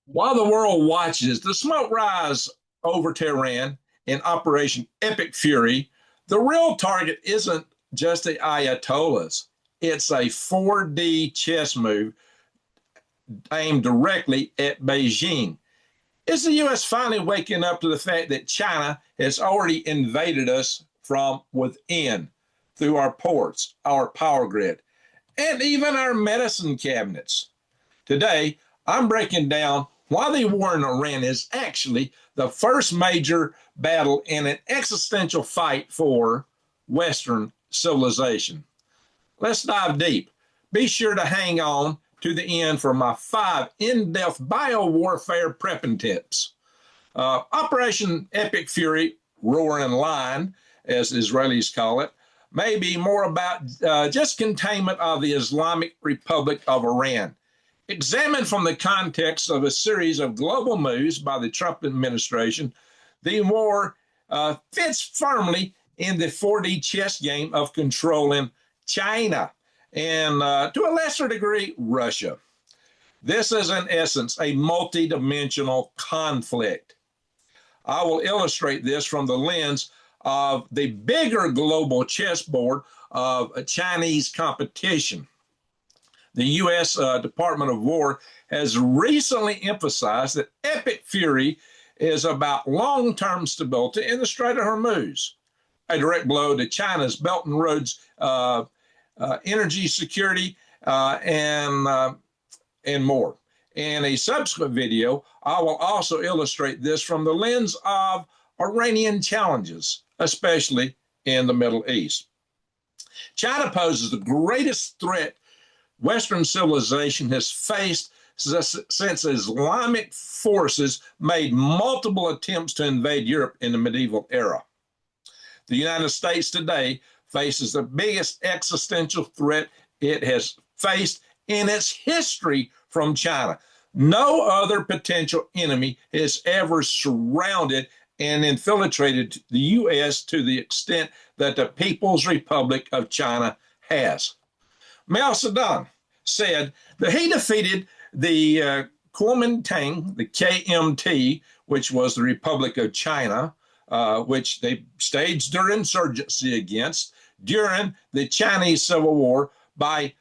While the world watches the smoke rise over Tehran in Operation Epic Fury, the real target isn't just the Ayatollahs. It's a 4D chess move aimed directly at Beijing. Is the U.S. finally waking up to the fact that China has already invaded us from within through our ports, our power grid, and even our medicine cabinets? Today, I'm breaking down why the war in Iran is actually the first major battle in an existential fight for Western civilization. Let's dive deep. Be sure to hang on to the end for my 5 in-depth biowarfare prepping tips. Operation Epic Fury, Roaring Lion, as Israelis call it, may be more about just containment of the Islamic Republic of Iran. Examined from the context of a series of global moves by the Trump administration, the war fits firmly in the 4D chess game of controlling China and, to a lesser degree, Russia. This is, in essence, a multidimensional conflict. I will illustrate this from the lens of the bigger global chessboard of Chinese competition. The U.S. Department of War has recently emphasized that Epic Fury is about long-term stability in the Strait of Hormuz, a direct blow to China's Belt and Roads energy security and more. In a subsequent video, I will also illustrate this from the lens of Iranian challenges, especially in the Middle East. China poses the greatest threat Western civilization has faced since Islamic forces made multiple attempts to invade Europe in the medieval era. The United States today faces the biggest existential threat it has faced in its history from China. No other potential enemy has ever surrounded and infiltrated the U.S. to the extent that the People's Republic of China has. Mao Zedong said that he defeated the Kuomintang, the KMT, which was the Republic of China, which they staged their insurgency against during the Chinese Civil War by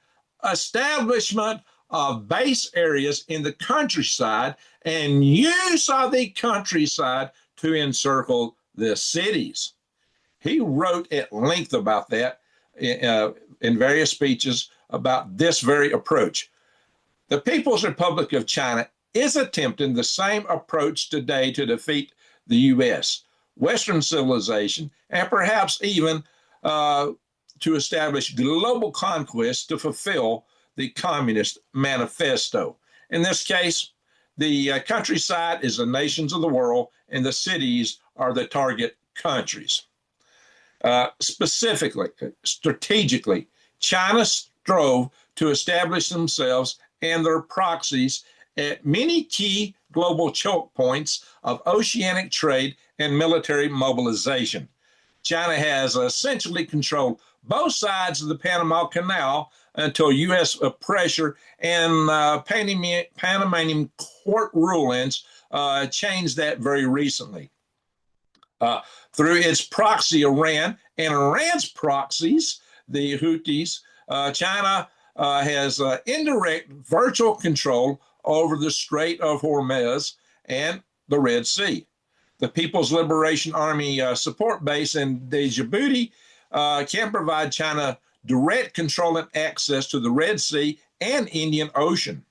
establishment of base areas in the countryside and use of the countryside to encircle the cities. He wrote at length about that in various speeches about this very approach. The People's Republic of China is attempting the same approach today to defeat the U.S., Western civilization, and perhaps even to establish global conquest to fulfill the Communist Manifesto. In this case, the countryside is the nations of the world, and the cities are the target countries. Specifically, strategically, China strove to establish themselves and their proxies at many key global choke points of oceanic trade and military mobilization. China has essentially controlled both sides of the Panama Canal until U.S. pressure and Panamanian court rulings changed that very recently. Through its proxy, Iran, and Iran's proxies, the Houthis, China has indirect virtual control over the Strait of Hormuz and the Red Sea. The People's Liberation Army support base in Djibouti can provide China direct control and access to the Red Sea and Indian Ocean.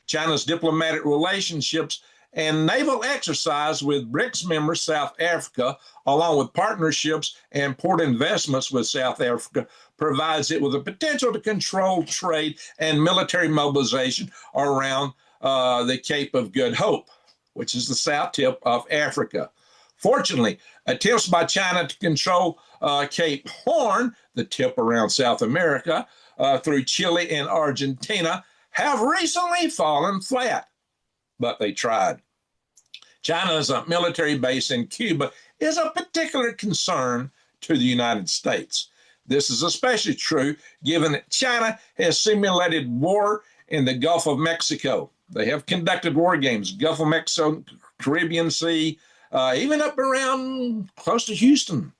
China's diplomatic relationships and naval exercise with BRICS member South Africa, along with partnerships and port investments with South Africa, provides it with the potential to control trade and military mobilization around the Cape of Good Hope, which is the south tip of Africa. Fortunately, attempts by China to control Cape Horn, the tip around South America, through Chile and Argentina, have recently fallen flat, but they tried. China's military base in Cuba is a particular concern to the United States. This is especially true given that China has simulated war in the Gulf of Mexico, They have conducted war games, Gulf of Mexico, Caribbean Sea, even up around close to Houston.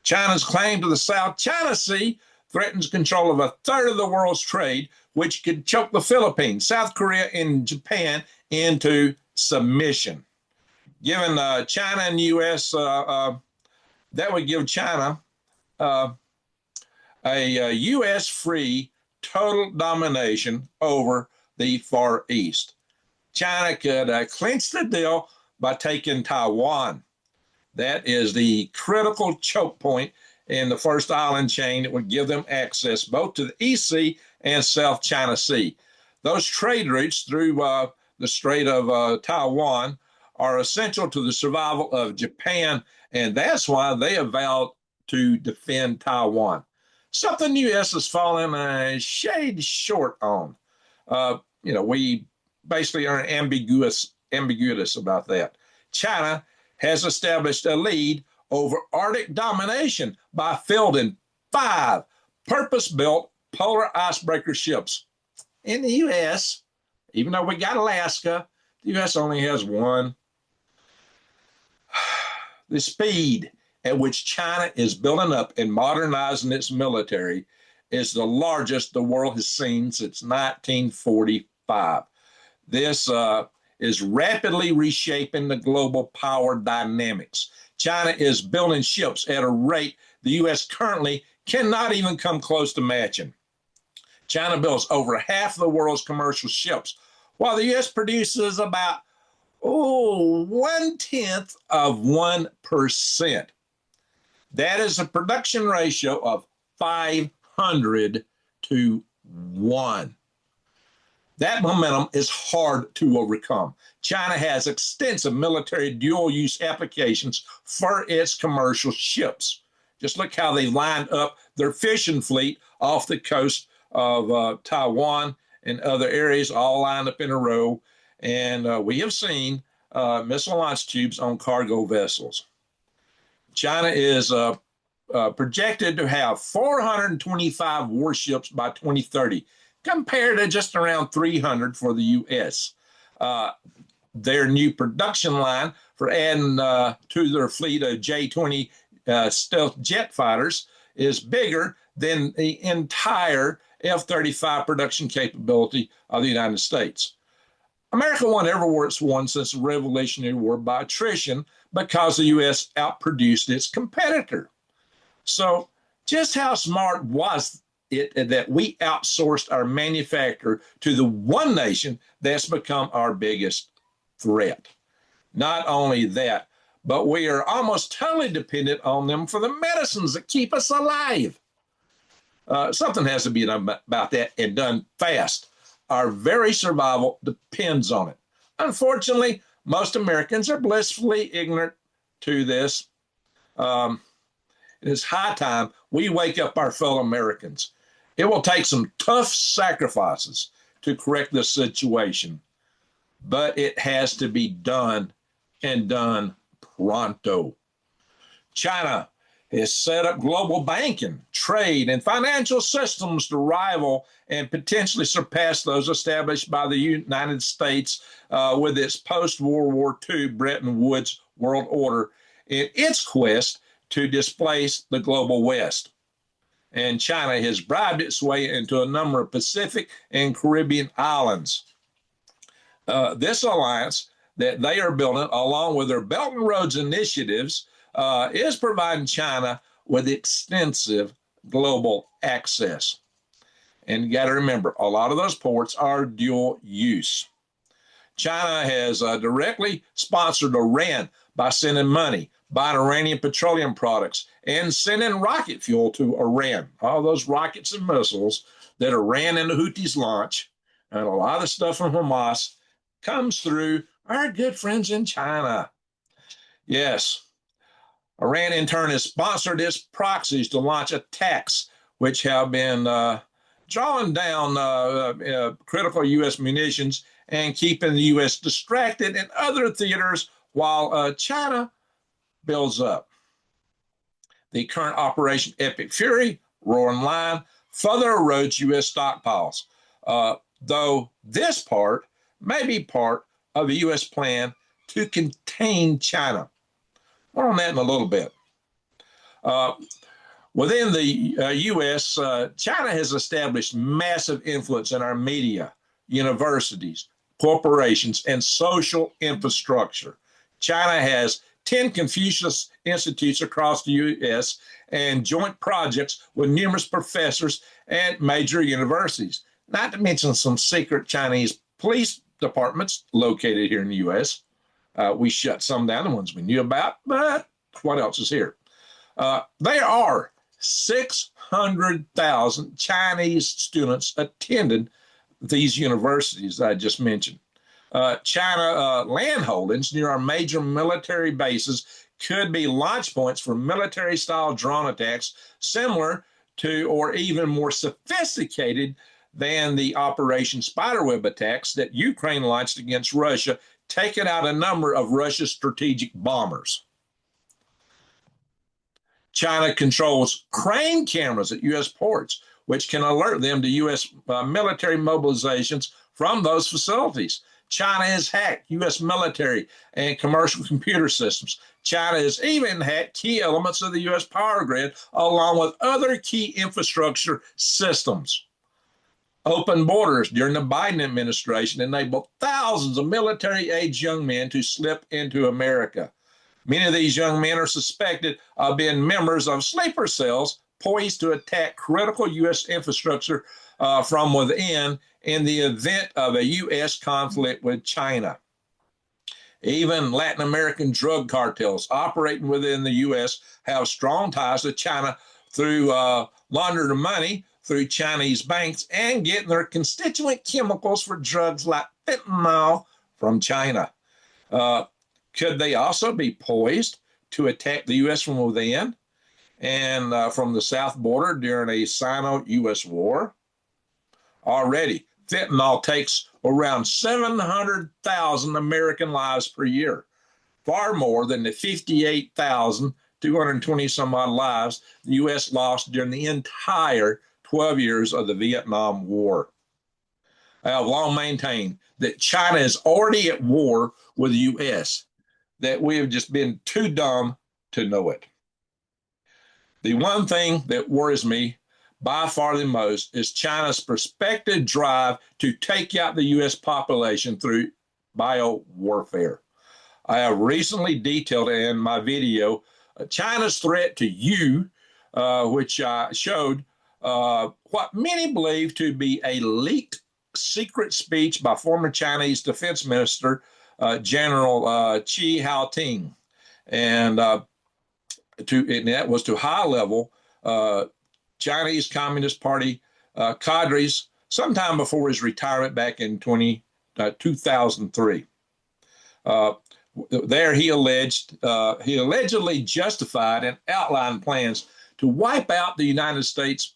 China's claim to the South China Sea threatens control of a third of the world's trade, which could choke the Philippines, South Korea, and Japan into submission. Given China and the U.S., that would give China a U.S. free total domination over the Far East. China could clinch the deal by taking Taiwan. That is the critical choke point in the first island chain that would give them access both to the East Sea and South China Sea. Those trade routes through the Strait of Taiwan are essential to the survival of Japan, and that's why they have vowed to defend Taiwan. Something the U.S. has fallen a shade short on. We basically are ambiguous about that. China has established a lead over Arctic domination by fielding 5 purpose-built polar icebreaker ships. In the U.S., even though we got Alaska, the U.S. only has 1. The speed at which China is building up and modernizing its military is the largest the world has seen since 1945. This is rapidly reshaping the global power dynamics. China is building ships at a rate the U.S. currently cannot even come close to matching. China builds over half the world's commercial ships, while the U.S. produces about 1/10 of 1%. That is a production ratio of 500 to 1. That momentum is hard to overcome. China has extensive military dual-use applications for its commercial ships. Just look how they lined up their fishing fleet off the coast of Taiwan and other areas, all lined up in a row. And we have seen missile launch tubes on cargo vessels. China is projected to have 425 warships by 2030, compared to just around 300 for the U.S. Their new production line for adding to their fleet of J-20 stealth jet fighters is bigger than the entire F-35 production capability of the United States. America won every war it's won since the Revolutionary War by attrition because the U.S. outproduced its competitor. So just how smart was it that we outsourced our manufacture to the one nation that's become our biggest threat? Not only that, but we are almost totally dependent on them for the medicines that keep us alive. Something has to be done about that, and done fast. Our very survival depends on it. Unfortunately, most Americans are blissfully ignorant to this. It is high time we wake up our fellow Americans. It will take some tough sacrifices to correct this situation, but it has to be done, and done pronto. China has set up global banking, trade, and financial systems to rival and potentially surpass those established by the United States with its post-World War II Bretton Woods world order in its quest to displace the global West. And China has bribed its way into a number of Pacific and Caribbean islands. This alliance that they are building, along with their Belt and Roads initiatives, is providing China with extensive global access. And you got to remember, a lot of those ports are dual use. China has directly sponsored Iran by sending money, buying Iranian petroleum products, and sending rocket fuel to Iran. All those rockets and missiles that Iran and the Houthis launch, and a lot of stuff from Hamas, comes through our good friends in China. Yes, Iran in turn has sponsored its proxies to launch attacks, which have been drawing down critical U.S. munitions and keeping the U.S. distracted in other theaters while China builds up. The current Operation Epic Fury, Roaring Lion, further erodes U.S. stockpiles, though this part may be part of a U.S. plan to contain China. More on that in a little bit. Within the U.S., China has established massive influence in our media, universities, corporations, and social infrastructure. China has 10 Confucius Institutes across the U.S. and joint projects with numerous professors at major universities, not to mention some secret Chinese police departments located here in the U.S. We shut some down, the ones we knew about, but what else is here? There are 600,000 Chinese students attended these universities I just mentioned. China land holdings near our major military bases could be launch points for military-style drone attacks similar to or even more sophisticated than the Operation Spiderweb attacks that Ukraine launched against Russia, taking out a number of Russia's strategic bombers. China controls crane cameras at U.S. ports, which can alert them to U.S. Military mobilizations from those facilities. China has hacked U.S. military and commercial computer systems. China has even hacked key elements of the U.S. power grid, along with other key infrastructure systems. Open borders during the Biden administration enabled thousands of military-aged young men to slip into America. Many of these young men are suspected of being members of sleeper cells poised to attack critical U.S. infrastructure from within in the event of a U.S. conflict with China. Even Latin American drug cartels operating within the U.S. have strong ties to China through laundering money through Chinese banks and getting their constituent chemicals for drugs like fentanyl from China. Could they also be poised to attack the U.S. from within and from the south border during a Sino-U.S. war? Already, fentanyl takes around 700,000 American lives per year, far more than the 58,220 some odd lives the U.S. lost during the entire 12 years of the Vietnam War. I have long maintained that China is already at war with the U.S., that we have just been too dumb to know it. The one thing that worries me by far the most is China's prospective drive to take out the U.S. population through biowarfare. I have recently detailed in my video China's threat to you, which I showed what many believe to be a leaked secret speech by former Chinese Defense Minister General Chi Haoting, and that was to high-level Chinese Communist Party cadres sometime before his retirement back in 2003. There he allegedly justified and outlined plans to wipe out the United States,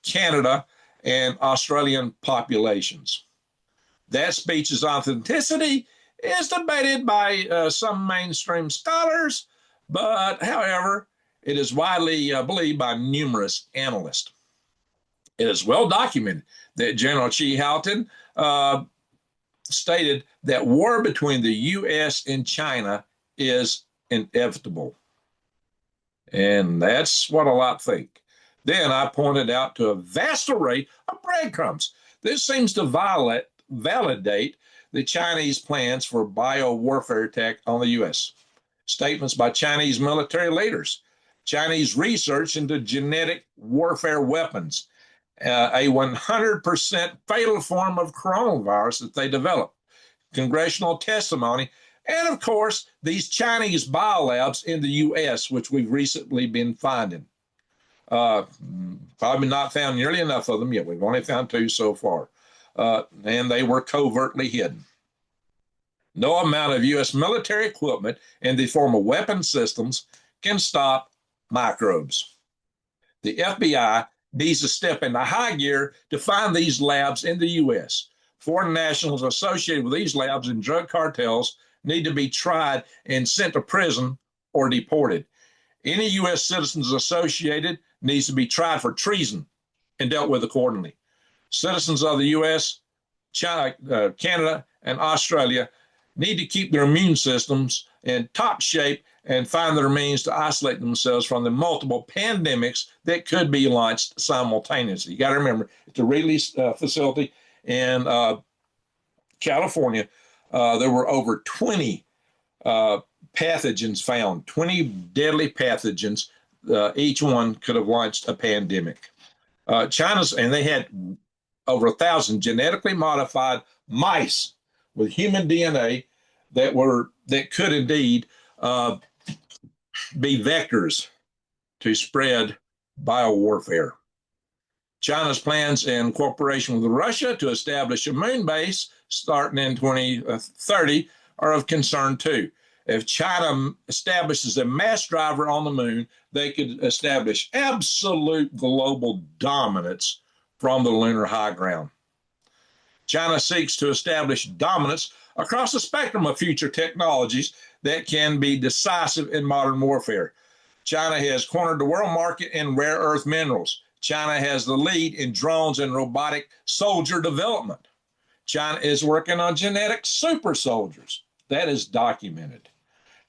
Canada, and Australian populations. That speech's authenticity is debated by some mainstream scholars, but however, it is widely believed by numerous analysts. It is well documented that General Chi Haoting stated that war between the U.S. and China is inevitable. And that's what a lot think. Then I pointed out to a vast array of breadcrumbs. This seems to validate the Chinese plans for biowarfare attack on the U.S. Statements by Chinese military leaders, Chinese research into genetic warfare weapons, a 100% fatal form of coronavirus that they developed, congressional testimony, and of course, these Chinese biolabs in the U.S., which we've recently been finding. Probably not found nearly enough of them yet. We've only found 2 so far. And they were covertly hidden. No amount of U.S. military equipment in the form of weapon systems can stop microbes. The FBI needs to step into high gear to find these labs in the U.S. Foreign nationals associated with these labs and drug cartels need to be tried and sent to prison or deported. Any U.S. citizens associated needs to be tried for treason and dealt with accordingly. Citizens of the U.S., China, Canada, and Australia need to keep their immune systems in top shape and find their means to isolate themselves from the multiple pandemics that could be launched simultaneously. You got to remember, it's a release facility in California. There were over 20 pathogens found, 20 deadly pathogens. Each one could have launched a pandemic. And they had over 1,000 genetically modified mice with human DNA that could indeed be vectors to spread biowarfare. China's plans in cooperation with Russia to establish a moon base starting in 2030 are of concern too. If China establishes a mass driver on the moon, they could establish absolute global dominance from the lunar high ground. China seeks to establish dominance across the spectrum of future technologies that can be decisive in modern warfare. China has cornered the world market in rare earth minerals. China has the lead in drones and robotic soldier development. China is working on genetic super soldiers. That is documented.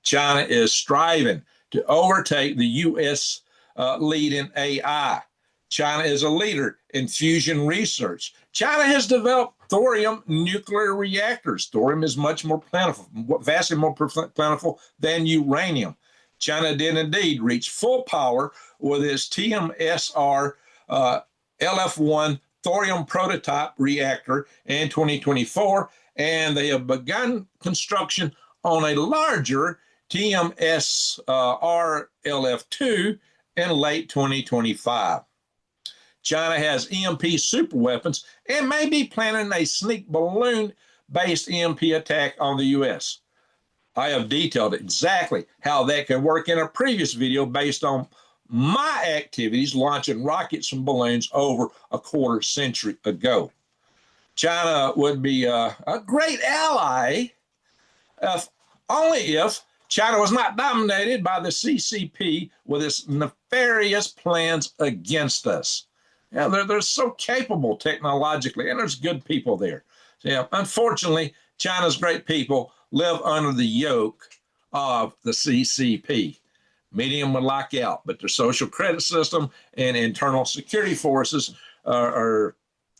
China is striving to overtake the U.S. Lead in AI. China is a leader in fusion research. China has developed thorium nuclear reactors. Thorium is much more plentiful, vastly more plentiful than uranium. China did indeed reach full power with its TMSR LF1 thorium prototype reactor in 2024, and they have begun construction on a larger TMSR LF2 in late 2025. China has EMP superweapons and may be planning a sneak balloon-based EMP attack on the U.S. I have detailed exactly how that can work in a previous video based on my activities launching rockets and balloons over a quarter century ago. China would be a great ally if China was not dominated by the CCP with its nefarious plans against us. Yeah, they're so capable technologically, and there's good people there. Yeah, unfortunately, China's great people live under the yoke of the CCP. Medium would lock out, but their social credit system and internal security forces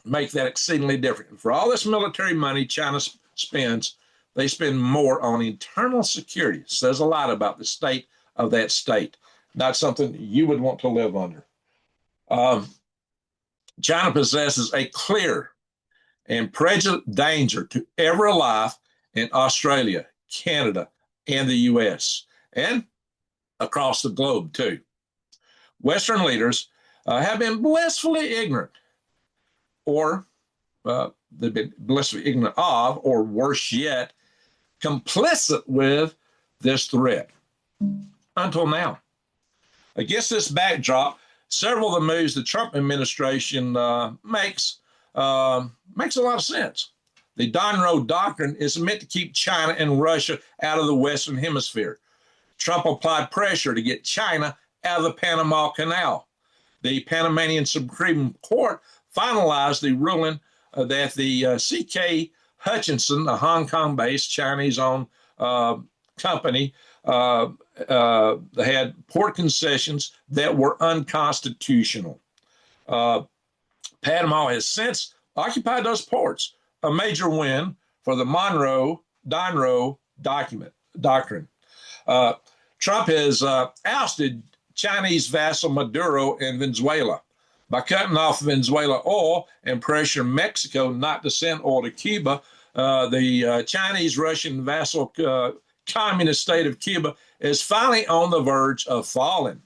make that exceedingly different. For all this military money China spends, they spend more on internal security. It says a lot about the state of that state. Not something you would want to live under. China possesses a clear and present danger to every life in Australia, Canada, and the U.S., and across the globe, too. Western leaders have been blissfully ignorant, or they've been blissfully ignorant of, or worse yet, complicit with this threat until now. Against this backdrop, several of the moves the Trump administration makes a lot of sense. The Donroe Doctrine is meant to keep China and Russia out of the Western Hemisphere. Trump applied pressure to get China out of the Panama Canal. The Panamanian Supreme Court finalized the ruling that the C.K. Hutchinson, a Hong Kong-based Chinese-owned company, had port concessions that were unconstitutional. Panama has since occupied those ports, a major win for the Donroe Doctrine. Trump has ousted Chinese vassal Maduro in Venezuela by cutting off Venezuela oil and pressuring Mexico not to send oil to Cuba. The Chinese-Russian vassal communist state of Cuba is finally on the verge of falling.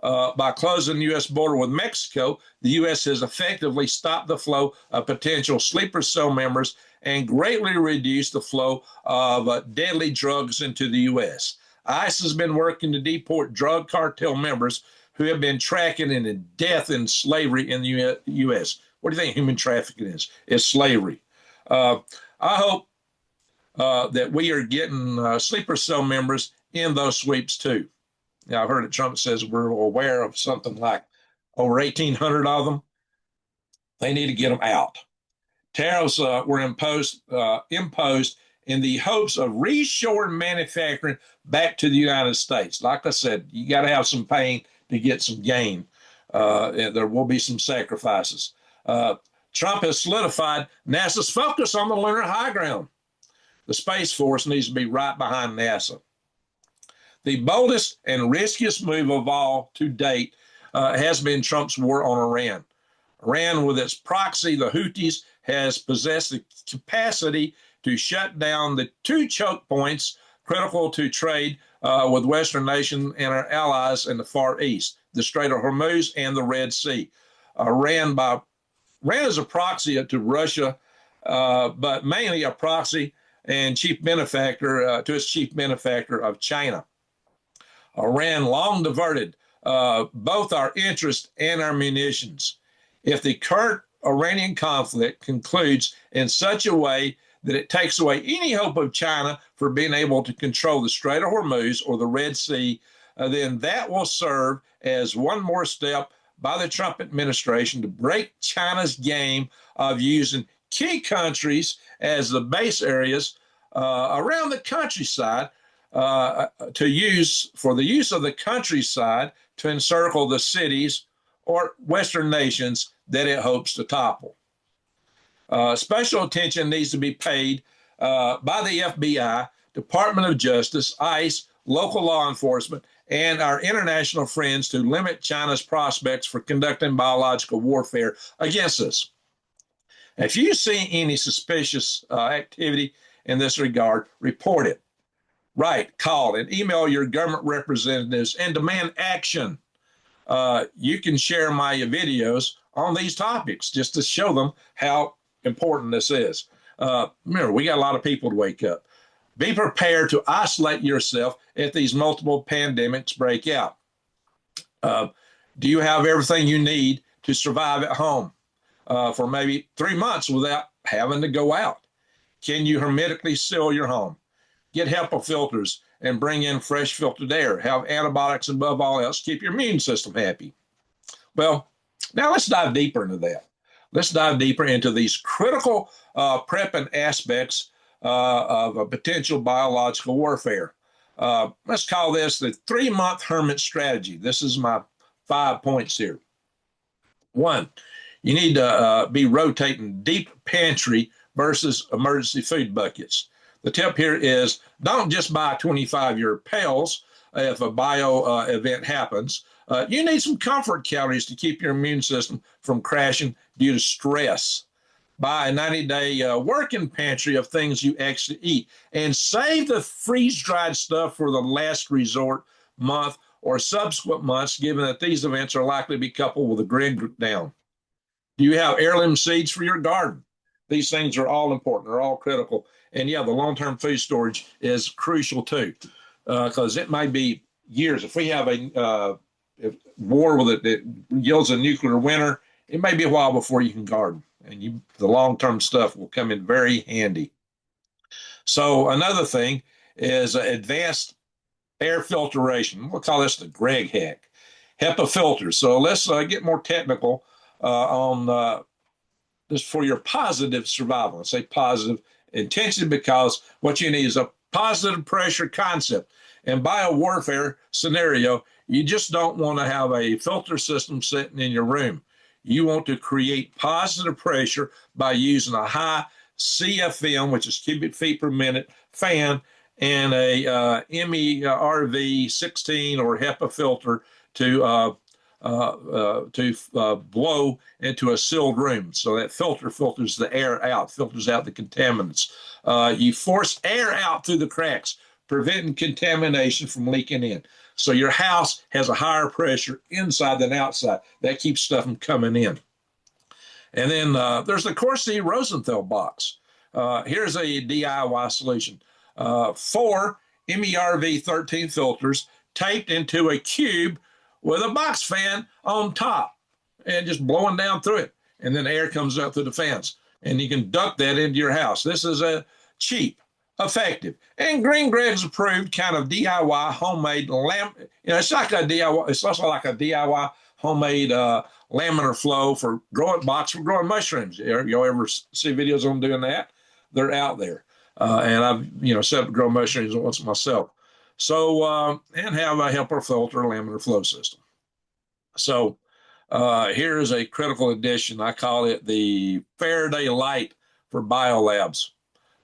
By closing the U.S. border with Mexico, the U.S. has effectively stopped the flow of potential sleeper cell members and greatly reduced the flow of deadly drugs into the U.S. ICE has been working to deport drug cartel members who have been tracking into death and slavery in the U.S. What do you think human trafficking is? It's slavery. I hope that we are getting sleeper cell members in those sweeps too. Now, I've heard that Trump says we're aware of something like over 1,800 of them. They need to get them out. Tariffs were imposed in the hopes of reshoring manufacturing back to the United States. Like I said, you got to have some pain to get some gain. And there will be some sacrifices. Trump has solidified NASA's focus on the lunar high ground. The Space Force needs to be right behind NASA. The boldest and riskiest move of all to date has been Trump's war on Iran. Iran, with its proxy, the Houthis, has possessed the capacity to shut down the two choke points critical to trade with Western nations and our allies in the Far East, the Strait of Hormuz and the Red Sea. Iran is a proxy to Russia, but mainly a proxy and chief benefactor to its chief benefactor of China. Iran long diverted both our interest and our munitions. If the current Iranian conflict concludes in such a way that it takes away any hope of China for being able to control the Strait of Hormuz or the Red Sea, then that will serve as one more step by the Trump administration to break China's game of using key countries as the base areas around the countryside to use for the use of the countryside to encircle the cities or Western nations that it hopes to topple. Special attention needs to be paid by the FBI, Department of Justice, ICE, local law enforcement, and our international friends to limit China's prospects for conducting biological warfare against us. If you see any suspicious activity in this regard, report it. Write, call, and email your government representatives and demand action. You can share my videos on these topics just to show them how important this is. Remember, we got a lot of people to wake up. Be prepared to isolate yourself if these multiple pandemics break out. Do you have everything you need to survive at home for maybe 3 months without having to go out? Can you hermetically seal your home? Get HEPA filters and bring in fresh filtered air. Have antibiotics, and above all else, keep your immune system happy. Well, now let's dive deeper into that. Let's dive deeper into these critical prepping aspects of a potential biological warfare. Let's call this the 3-month hermit strategy. This is my 5 points here. 1, you need to be rotating deep pantry versus emergency food buckets. The tip here is don't just buy 25-year pails if a bio event happens. You need some comfort calories to keep your immune system from crashing due to stress. Buy a 90-day working pantry of things you actually eat and save the freeze-dried stuff for the last resort month or subsequent months, given that these events are likely to be coupled with a grid down. Do you have heirloom seeds for your garden? These things are all important. They're all critical. And yeah, the long-term food storage is crucial too, because it may be years. If we have a war with it that yields a nuclear winter, it may be a while before you can garden, and the long-term stuff will come in very handy. So another thing is advanced air filtration. We'll call this the Greg hack. HEPA filters. So let's get more technical on this for your positive survival. I say positive intention because what you need is a positive pressure concept. In biowarfare scenario, you just don't want to have a filter system sitting in your room. You want to create positive pressure by using a high CFM, which is cubic feet per minute, fan, and a MERV 16 or HEPA filter to blow into a sealed room. So that filter filters the air out, filters out the contaminants. You force air out through the cracks, preventing contamination from leaking in. So your house has a higher pressure inside than outside. That keeps stuff from coming in. And then there's the Corsi Rosenthal box. Here's a DIY solution. 4 MERV 13 filters taped into a cube with a box fan on top and just blowing down through it. And then air comes out through the fans. And you can duct that into your house. This is a cheap, effective, and Green Greg's approved kind of DIY homemade lamp. It's like a DIY. It's also like a DIY homemade laminar flow for growing box for growing mushrooms. Y'all ever see videos on doing that? They're out there. And I've, set up to grow mushrooms once myself. So, and have a HEPA filter laminar flow system. So, here is a critical addition. I call it the Faraday light for biolabs.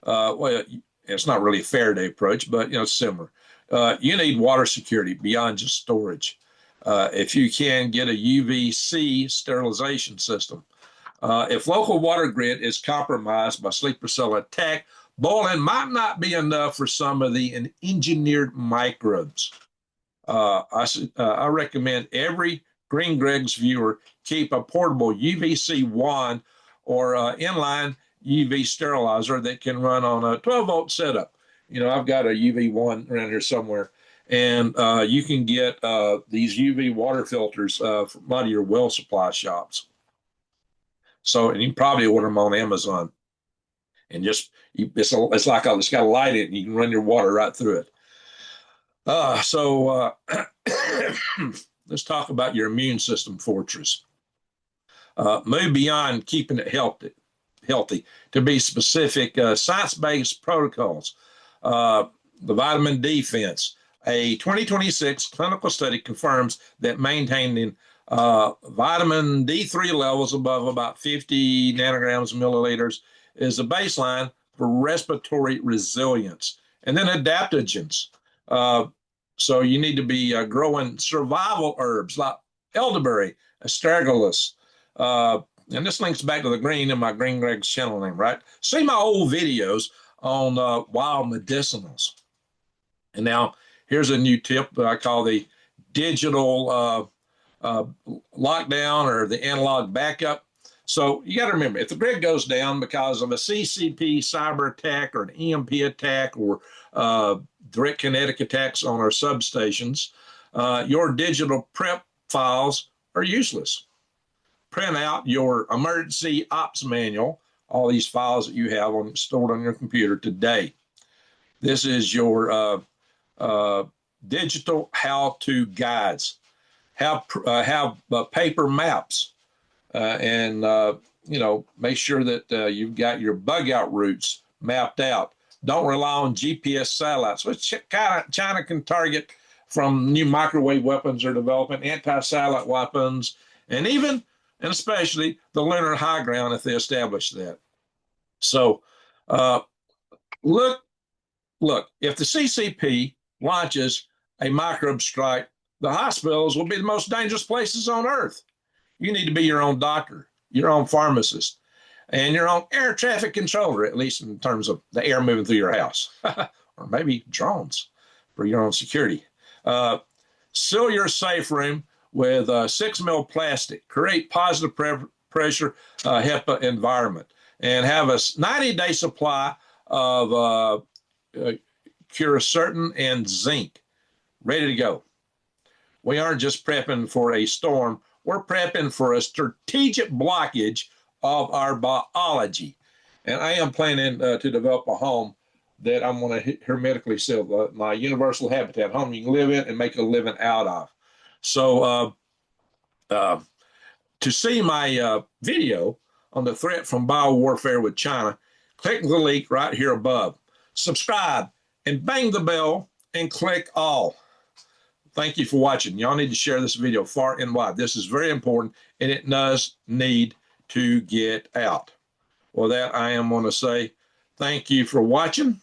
Well, it's not really a Faraday approach, but it's similar. You need water security beyond just storage. If you can get a UVC sterilization system. If local water grid is compromised by sleeper cell attack, boiling might not be enough for some of the engineered microbes. I recommend every Green Greg's viewer keep a portable UVC wand or inline UV sterilizer that can run on a 12-volt setup. I've got a UV wand around here somewhere, and you can get these UV water filters from a lot of your well supply shops. So, and you can probably order them on Amazon, and it's like it's got a light in it, and you can run your water right through it. Let's talk about your immune system fortress. Move beyond keeping it healthy to be specific science-based protocols. The vitamin D fence. A 2026 clinical study confirms that maintaining vitamin D3 levels above about 50 nanograms milliliters is a baseline for respiratory resilience. And then adaptogens. So you need to be growing survival herbs like elderberry, astragalus. And this links back to the green in my Green Greg's channel name, right? See my old videos on wild medicinals. And now here's a new tip that I call the digital lockdown or the analog backup. So you got to remember, if the grid goes down because of a CCP cyber attack or an EMP attack or direct kinetic attacks on our substations, your digital prep files are useless. Print out your emergency ops manual, all these files that you have stored on your computer today. This is your digital how-to guides. Have paper maps, and make sure that you've got your bug out routes mapped out. Don't rely on GPS satellites, which China can target from new microwave weapons they're developing, anti-satellite weapons, and even and especially the lunar high ground if they establish that. So look, if the CCP launches a microbe strike, the hospitals will be the most dangerous places on earth. You need to be your own doctor, your own pharmacist, and your own air traffic controller, at least in terms of the air moving through your house, or maybe drones for your own security. Seal your safe room with 6 mil plastic. Create positive pressure HEPA environment, and have a 90-day supply of quercetin and zinc ready to go. We aren't just prepping for a storm, we're prepping for a strategic blockage of our biology. And I am planning to develop a home that I'm going to hermetically seal, my universal habitat, home you can live in and make a living out of. So to see my video on the threat from biowarfare with China, click the link right here above. Subscribe and bang the bell and click all. Thank you for watching. Y'all need to share this video far and wide. This is very important, and it does need to get out. Well, that I am going to say thank you for watching.